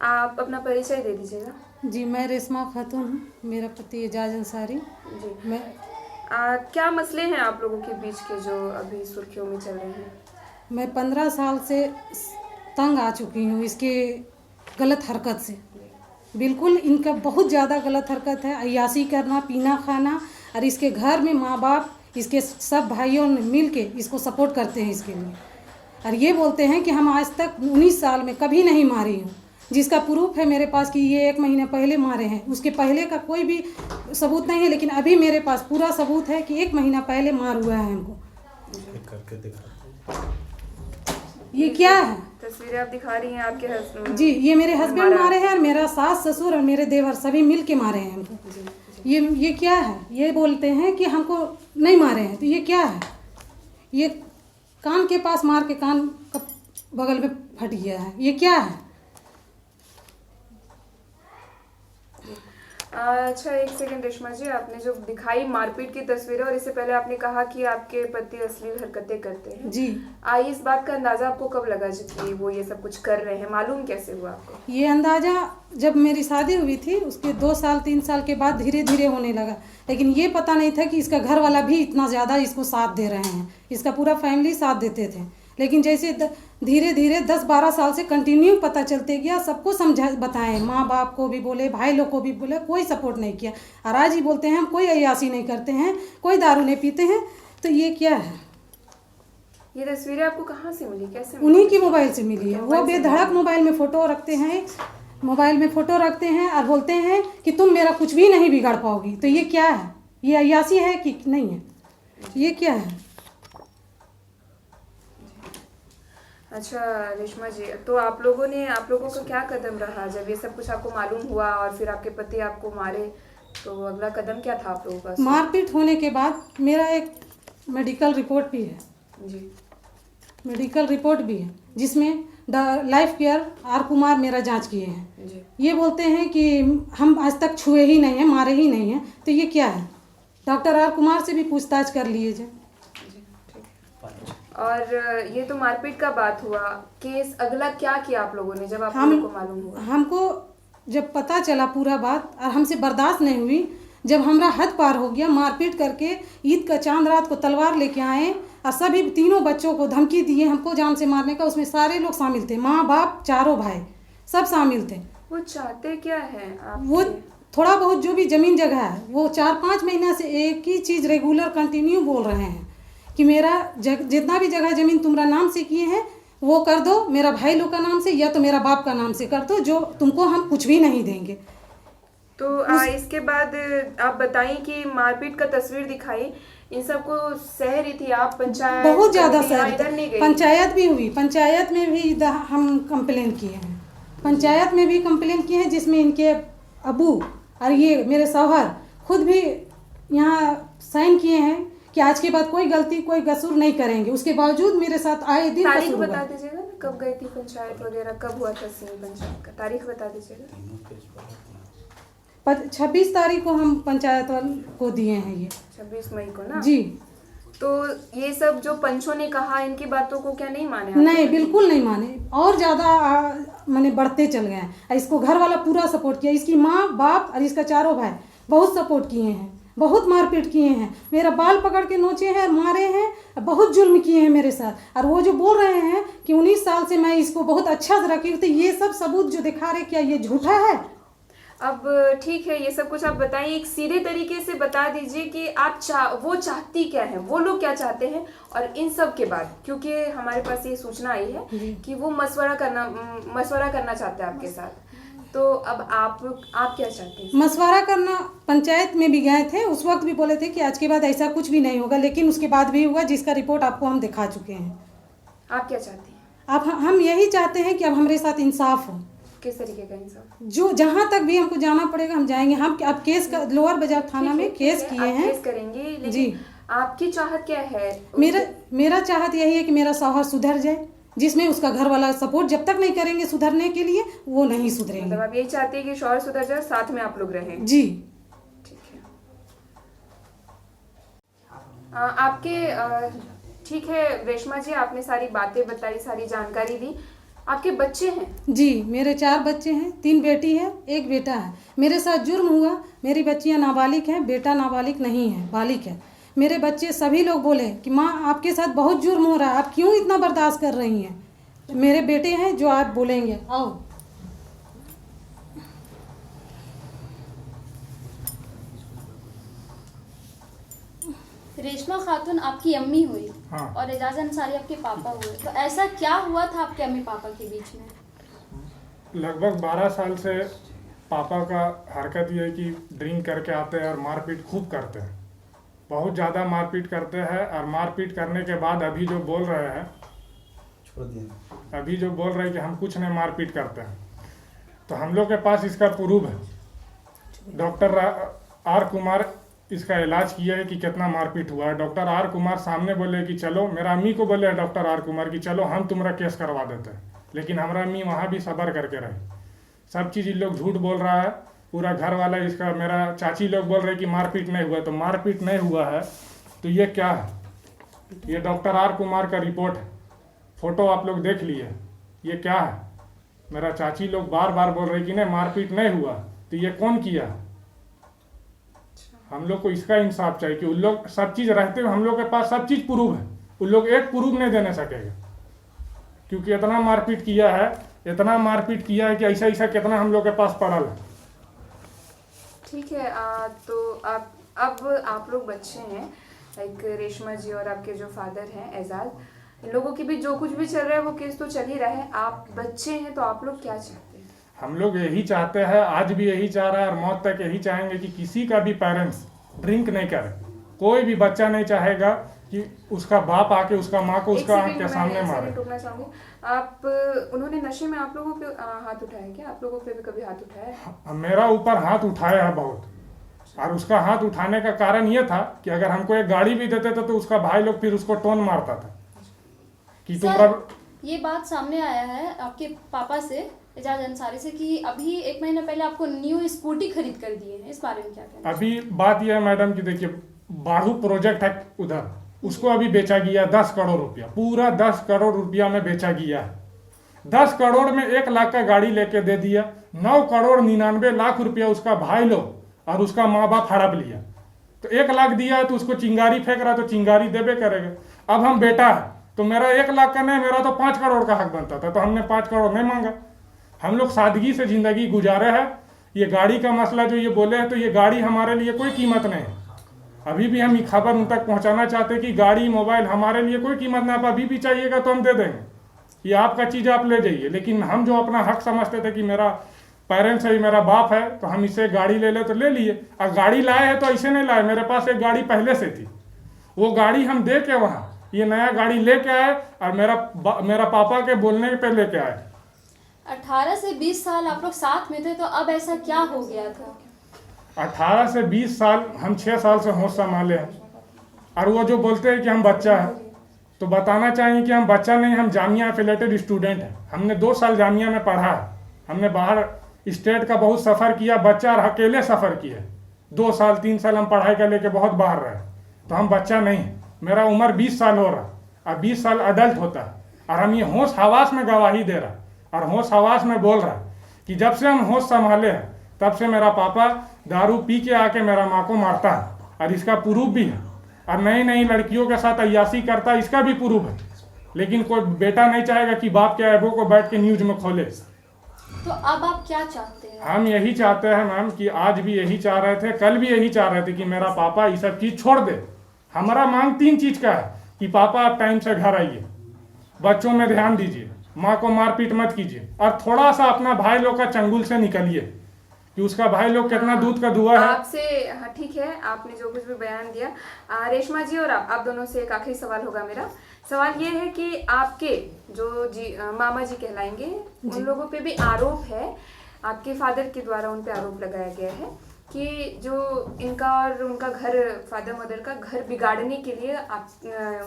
आप अपना परिचय दे दीजिएगा। जी, मैं रेशमा खातून हूँ। मेरा पति एजाज अंसारी। जी। मैं क्या मसले हैं आप लोगों के बीच के जो अभी सुर्खियों में चल रहे हैं? मैं 15 साल से तंग आ चुकी हूँ इसके गलत हरकत से। बिल्कुल इनका बहुत ज़्यादा गलत हरकत है। अय्याशी करना, पीना खाना, और इसके घर में माँ बाप इसके सब भाइयों ने मिल के इसको सपोर्ट करते हैं इसके लिए। और ये बोलते हैं कि हम आज तक 19 साल में कभी नहीं मारी हूँ, जिसका प्रूफ है मेरे पास कि ये 1 महीने पहले मारे हैं। उसके पहले का कोई भी सबूत नहीं है, लेकिन अभी मेरे पास पूरा सबूत है कि 1 महीना पहले मार हुआ है हमको। करके दिखाते ये क्या है? तस्वीरें आप दिखा रही हैं आपके हस्बैंड? जी, ये मेरे हस्बैंड मारे हैं और मेरा सास ससुर और मेरे देवर सभी मिल के मारे हैं हमको। ये क्या है? ये बोलते हैं कि हमको नहीं मारे हैं, तो ये क्या है? ये कान के पास मार के कान का बगल में फट गया है। ये क्या है? अच्छा, एक सेकंड रेशमा जी, आपने जो दिखाई मारपीट की तस्वीरें और इससे पहले आपने कहा कि आपके पति अश्लील हरकतें करते हैं। जी। इस बात का अंदाजा आपको कब लगा कि वो ये सब कुछ कर रहे हैं? मालूम कैसे हुआ आपको? ये अंदाज़ा जब मेरी शादी हुई थी उसके 2 साल 3 साल के बाद धीरे धीरे होने लगा, लेकिन ये पता नहीं था कि इसका घर वाला भी इतना ज़्यादा इसको साथ दे रहे हैं। इसका पूरा फैमिली साथ देते थे, लेकिन जैसे धीरे धीरे 10-12 साल से कंटिन्यू पता चलते गया, सबको समझा बताएं, माँ बाप को भी बोले, भाई लोग को भी बोले, कोई सपोर्ट नहीं किया। और आज ही बोलते हैं हम कोई अय्याशी नहीं करते हैं, कोई दारू नहीं पीते हैं। तो ये क्या है? ये तस्वीरें आपको कहाँ से मिली, कैसे मिली? उन्हीं की मोबाइल से मिली है। वो बेधड़क मोबाइल में फ़ोटो रखते हैं, मोबाइल में फ़ोटो रखते हैं और बोलते हैं कि तुम मेरा कुछ भी नहीं बिगाड़ पाओगी। तो ये क्या है? ये अय्याशी है कि नहीं है? ये क्या है? अच्छा रेशमा जी, तो आप लोगों का क्या कदम रहा जब ये सब कुछ आपको मालूम हुआ और फिर आपके पति आपको मारे? तो अगला कदम क्या था आप लोगों का? मारपीट होने के बाद मेरा एक मेडिकल रिपोर्ट भी है। जी। मेडिकल रिपोर्ट भी है जिसमें लाइफ केयर आर कुमार मेरा जांच किए हैं। जी। ये बोलते हैं कि हम आज तक छुए ही नहीं हैं, मारे ही नहीं हैं। तो ये क्या है? डॉक्टर आर कुमार से भी पूछताछ कर लीजिए। और ये तो मारपीट का बात हुआ, केस अगला क्या किया आप लोगों ने जब आप लोगों को मालूम हुआ? हमको जब पता चला पूरा बात और हमसे बर्दाश्त नहीं हुई, जब हमारा हद पार हो गया, मारपीट करके ईद का चांद रात को तलवार लेके आए और सभी तीनों बच्चों को धमकी दिए हमको जान से मारने का। उसमें सारे लोग शामिल थे, माँ बाप चारों भाई सब शामिल थे। वो चाहते क्या है आप? वो थोड़ा बहुत जो भी ज़मीन जगह है वो 4-5 महीना से एक ही चीज़ रेगुलर कंटिन्यू बोल रहे हैं कि मेरा जितना भी जगह ज़मीन तुम्हारा नाम से किए हैं वो कर दो, मेरा भाई लोग का नाम से या तो मेरा बाप का नाम से कर दो, जो तुमको हम कुछ भी नहीं देंगे। तो इसके बाद आप बताइए कि मारपीट का तस्वीर दिखाई, इन सबको सह रही थी आप? पंचायत बहुत ज़्यादा सह इधर नहीं गई? पंचायत भी हुई, पंचायत में भी हम कंप्लेन किए हैं। पंचायत में भी कंप्लेन किए हैं जिसमें इनके अबू और ये मेरे शौहर खुद भी यहाँ साइन किए हैं कि आज के बाद कोई गलती कोई कसूर नहीं करेंगे। उसके बावजूद मेरे साथ आए दिन तारीख बता दीजिएगा ना, कब गई थी पंचायत वगैरह, कब हुआ था सीन पंचायत का? तारीख बता दीजिएगा। 26 तारीख को हम पंचायत को दिए हैं ये। 26 मई को ना? जी। तो ये सब जो पंचों ने कहा, इनकी बातों को क्या नहीं माने? नहीं, बिल्कुल नहीं माने, और ज़्यादा माने बढ़ते चल गए हैं। इसको घर वाला पूरा सपोर्ट किया, इसकी माँ बाप और इसका चारों भाई बहुत सपोर्ट किए हैं, बहुत मारपीट किए हैं, मेरा बाल पकड़ के नोचे हैं, मारे हैं, बहुत जुल्म किए हैं मेरे साथ। और वो जो बोल रहे हैं कि 19 साल से मैं इसको बहुत अच्छा से रखी हूँ, तो ये सब सबूत जो दिखा रहे क्या ये झूठा है? अब ठीक है, ये सब कुछ आप बताइए, एक सीधे तरीके से बता दीजिए कि आप वो चाहती क्या है, वो लोग क्या चाहते हैं? और इन सब के बाद, क्योंकि हमारे पास ये सूचना आई है कि वो मशवरा करना चाहते हैं आपके साथ, तो अब आप क्या चाहते हैं? मशवरा करना, पंचायत में भी गए थे, उस वक्त भी बोले थे कि आज के बाद ऐसा कुछ भी नहीं होगा, लेकिन उसके बाद भी हुआ, जिसका रिपोर्ट आपको हम दिखा चुके हैं। आप क्या चाहती हैं? आप हम यही चाहते हैं कि अब हमारे साथ इंसाफ हो। किस तरीके का इंसाफ? जो जहाँ तक भी हमको जाना पड़ेगा हम जाएंगे। हम अब केस का लोअर बाजार थाना में केस किए हैं, केस करेंगे, लेकिन जी। आपकी चाहत क्या है? मेरा चाहत यही है कि मेरा शौहर सुधर जाए, जिसमें उसका घर वाला सपोर्ट जब तक नहीं करेंगे सुधरने के लिए वो नहीं सुधरेंगे। मतलब आप यही चाहते हैं कि शौहर सुधर जाए, साथ में आप लोग रहें? जी। ठीक है। आपके ठीक है रेशमा जी, आपने सारी बातें बताई, सारी जानकारी दी। आपके बच्चे हैं? जी, मेरे 4 बच्चे हैं, 3 बेटी है, 1 बेटा है। मेरे साथ जुर्म हुआ, मेरी बच्चियां नाबालिग हैं, बेटा नाबालिग नहीं है, बालिग है। मेरे बच्चे सभी लोग बोले कि माँ आपके साथ बहुत जुर्म हो रहा है, आप क्यों इतना बर्दाश्त कर रही हैं। मेरे बेटे हैं जो आप बोलेंगे, आओ। रेशमा खातून आपकी अम्मी हुई। हाँ। और एजाज अंसारी आपके पापा हुए, तो ऐसा क्या हुआ था आपके अम्मी पापा के बीच में? लगभग 12 साल से पापा का हरकत ये है कि ड्रिंक करके आते हैं और मारपीट खूब करते हैं, बहुत ज़्यादा मारपीट करते हैं। और मारपीट करने के बाद अभी जो बोल रहे हैं कि हम कुछ नहीं मारपीट करते हैं, तो हम लोग के पास इसका प्रूफ है। डॉक्टर आर कुमार इसका इलाज किया है कि कितना मारपीट हुआ है। डॉक्टर आर कुमार सामने बोले कि चलो, मेरा अम्मी को बोले डॉक्टर आर कुमार कि चलो हम तुम्हारा केस करवा देते हैं, लेकिन हमारा अम्मी वहाँ भी सब्र करके रहे। सब चीज़ इन लोग झूठ बोल रहा है, पूरा घर वाला इसका, मेरा चाची लोग बोल रहे कि मारपीट नहीं हुआ, तो मारपीट नहीं हुआ है तो ये क्या है? ये डॉक्टर आर कुमार का रिपोर्ट है, फोटो आप लोग देख लिए, ये क्या है? मेरा चाची लोग बार बार बोल रहे कि नहीं मारपीट नहीं हुआ, तो ये कौन किया? हम लोग को इसका इंसाफ चाहिए कि उन लोग सब चीज़ रहते हुए हम लोग के पास सब चीज़ प्रूफ है, उन लोग एक प्रूफ नहीं देने सकेगा, क्योंकि इतना मारपीट किया है कि ऐसा ऐसा कितना हम लोग के पास पड़ल है। ठीक है, तो अब आप लोग बच्चे हैं, लाइक रेशमा जी और आपके जो फादर हैं एजाज, इन लोगों के भी जो कुछ भी चल रहा है वो केस तो चल ही रहा है। आप बच्चे हैं तो आप लोग क्या चाहते हैं? हम लोग यही चाहते हैं, आज भी यही चाह रहा है और मौत तक यही चाहेंगे कि किसी का भी पेरेंट्स ड्रिंक नहीं करे। कोई भी बच्चा नहीं चाहेगा कि उसका बाप आके उसका माँ को उसका आंख के सामने मारे। टोकना चाहूंगी, आप उन्होंने नशे में आप लोगों पे हाथ उठाया क्या? आप लोगों पे भी कभी हाथ उठाया है? मेरा ऊपर हाथ उठाया है बहुत, और उसका हाथ उठाने का कारण ये था कि अगर हमको एक गाड़ी भी देते थे तो उसका भाई लोग फिर उसको टोन मारता था कि तुम्हारा। ये बात सामने आया है आपके पापा से, एजाज अंसारी से, कि अभी 1 महीना पहले आपको न्यू स्कूटी खरीद कर दिए हैं, इस बारे में क्या कहना? अभी बात यह है मैडम कि देखिए, बाहू प्रोजेक्ट है उधर, उसको अभी बेचा गया 10 करोड़ रुपया, पूरा 10 करोड़ रुपया में बेचा गया है। 10 करोड़ में 1 लाख का गाड़ी लेके दे दिया, 9 करोड़ 99 लाख रुपया उसका भाई लोग और उसका माँ बाप हड़प लिया। तो 1 लाख दिया है तो उसको चिंगारी फेंक रहा, तो चिंगारी देबे करेगा। अब हम बेटा है तो मेरा 1 लाख का नहीं, मेरा तो 5 करोड़ का हक बनता था, तो हमने 5 करोड़ नहीं मांगा। हम लोग सादगी से जिंदगी गुजारे हैं। ये गाड़ी का मसला जो ये बोले हैं, तो ये गाड़ी हमारे लिए कोई कीमत नहीं है। अभी भी हम ये खबर उन तक पहुंचाना चाहते हैं कि गाड़ी मोबाइल हमारे लिए कोई कीमत नहीं। आप अभी भी चाहिएगा तो हम दे देंगे, ये आपका चीज़ आप ले जाइए। लेकिन हम जो अपना हक समझते थे कि मेरा पेरेंट्स है, मेरा बाप है, तो हम इससे गाड़ी ले ले तो ले लिए। और गाड़ी लाए हैं तो ऐसे नहीं लाए, मेरे पास एक गाड़ी पहले से थी, वो गाड़ी हम दे के वहाँ ये नया गाड़ी लेके आए और मेरा पापा के बोलने पे लेके आए। 18 से 20 साल आप लोग साथ में थे, तो अब ऐसा क्या हो गया था? 18 से 20 साल हम 6 साल से होश संभाले हैं। और वो जो बोलते हैं कि हम बच्चा है, तो बताना चाहिए कि हम बच्चा नहीं, हम जामिया एफिलेटेड स्टूडेंट हैं। हमने 2 साल जामिया में पढ़ा है, हमने बाहर स्टेट का बहुत सफ़र किया, बच्चा और अकेले सफ़र किया। 2 साल 3 साल हम पढ़ाई का लेके बहुत बाहर रहे, तो हम बच्चा नहीं है। मेरा उम्र 20 साल हो रहा और 20 साल अडल्ट होता है, और हम ये होश हवास में गवाही दे रहा और होश हवास में बोल रहा कि जब से हम होश संभाले हैं तब से मेरा पापा दारू पी के आके मेरा माँ को मारता है, और इसका प्रूफ भी है। और नई नई लड़कियों के साथ अय्यासी करता है, इसका भी प्रूफ है। लेकिन कोई बेटा नहीं चाहेगा कि बाप के ऐबों को बैठ के न्यूज में खोले। तो अब आप क्या चाहते हैं? हम यही चाहते हैं मैम कि आज भी यही चाह रहे थे, कल भी यही चाह रहे थे कि मेरा पापा ये सब चीज़ छोड़ दे। हमारा मांग 3 चीज़ का है कि पापा आप टाइम से घर आइए, बच्चों में ध्यान दीजिए, माँ को मारपीट मत कीजिए, और थोड़ा सा अपना भाई लोग का चंगुल से निकलिए कि उसका भाई लोग कितना दूध का दुआ है। आपसे हाँ ठीक है, आपने जो कुछ भी बयान दिया। रेशमा जी और आप दोनों से एक आखिरी सवाल होगा मेरा। सवाल ये है कि आपके जो मामा जी कहलाएंगे, उन लोगों पे भी आरोप है, आपके फादर के द्वारा उन पे आरोप लगाया गया है कि जो इनका और उनका घर, फादर मदर का घर बिगाड़ने के लिए आप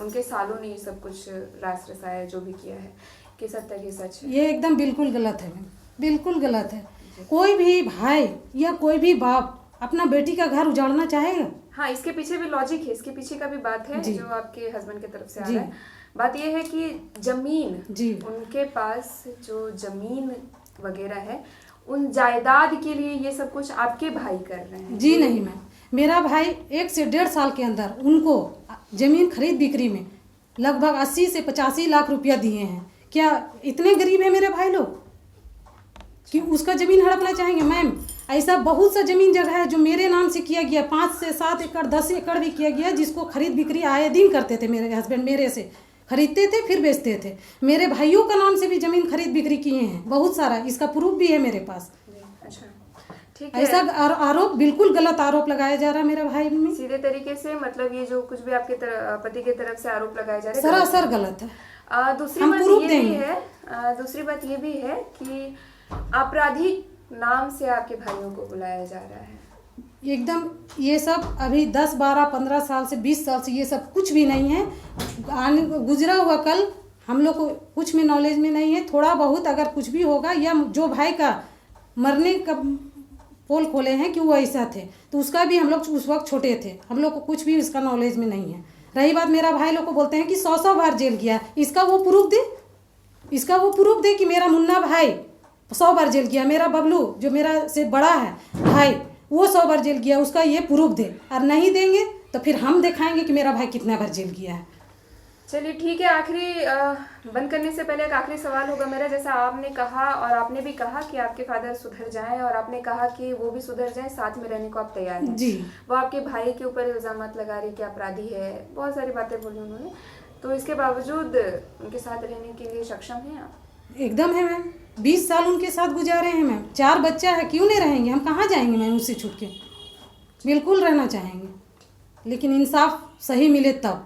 उनके सालों ने ये सब कुछ रास रसाया, जो भी किया है। कि सत्य की सच है? ये एकदम बिल्कुल गलत है, बिल्कुल गलत है। कोई भी भाई या कोई भी बाप अपना बेटी का घर उजाड़ना चाहेगा? हाँ, इसके पीछे भी लॉजिक है, इसके पीछे का भी बात है जो आपके हस्बैंड की तरफ से आ रहा है। बात यह है कि जमीन जी। उनके पास जो जमीन वगैरह है, उन जायदाद के लिए ये सब कुछ आपके भाई कर रहे हैं? जी नहीं मैम, मेरा भाई 1 से 1.5 साल के अंदर उनको जमीन खरीद बिक्री में लगभग 80 से 85 लाख रुपया दिए हैं। क्या इतने गरीब है मेरे भाई लोग कि उसका जमीन हड़पना चाहेंगे? मैम, ऐसा बहुत सा जमीन जगह है जो मेरे नाम से किया गया, 5 से 7 एकड़ 10 एकड़ भी किया गया, जिसको खरीद बिक्री आए दिन करते थे। मेरे हस्बैंड मेरे से खरीदते थे फिर बेचते थे। मेरे भाइयों का नाम से भी जमीन खरीद बिक्री किए हैं बहुत सारा, इसका प्रूफ भी है मेरे पास। अच्छा, ठीक है। ऐसा आरोप, बिल्कुल गलत आरोप लगाया जा रहा है मेरे भाई में। सीधे तरीके से मतलब ये जो कुछ भी आपके पति के तरफ से आरोप लगाए जा रहे हैं सरासर गलत है। दूसरी हम बात प्रूफ ये भी देंगे। है, दूसरी बात ये भी है कि आपराधिक नाम से आपके भाइयों को बुलाया जा रहा है। एकदम ये सब अभी 10, 12, 15 साल से 20 साल से ये सब कुछ भी नहीं है। गुजरा हुआ कल हम लोग को कुछ में नॉलेज में नहीं है। थोड़ा बहुत अगर कुछ भी होगा, या जो भाई का मरने का पोल खोले हैं कि वो ऐसा थे, तो उसका भी हम लोग उस वक्त छोटे थे, हम लोग को कुछ भी इसका नॉलेज में नहीं है। रही बात, मेरा भाई लोग को बोलते हैं कि 100 बार जेल गया, इसका वो प्रूफ दे, इसका वो प्रूफ दे कि मेरा मुन्ना भाई 100 बार जेल गया, मेरा बबलू जो मेरा से बड़ा है भाई वो 100 बार जेल गया, उसका ये प्रूफ दे। और नहीं देंगे तो फिर हम दिखाएंगे कि मेरा भाई कितना बार जेल गया है। चलिए ठीक है, आखिरी बंद करने से पहले एक आखिरी सवाल होगा मेरा। जैसा आपने कहा और आपने भी कहा कि आपके फादर सुधर जाएं, और आपने कहा कि वो भी सुधर जाएं, साथ में रहने को आप तैयार हैं। जी। वो आपके भाई के ऊपर इल्जामात लगा रही कि अपराधी है, बहुत सारी बातें बोली उन्होंने, तो इसके बावजूद उनके साथ रहने के लिए सक्षम हैं आप? एकदम है मैम, 20 साल उनके साथ गुजारे हैं मैम, 4 बच्चा है, क्यों नहीं रहेंगे? हम कहाँ जाएंगे मैम उससे छूट के? बिल्कुल रहना चाहेंगे, लेकिन इंसाफ सही मिले तब।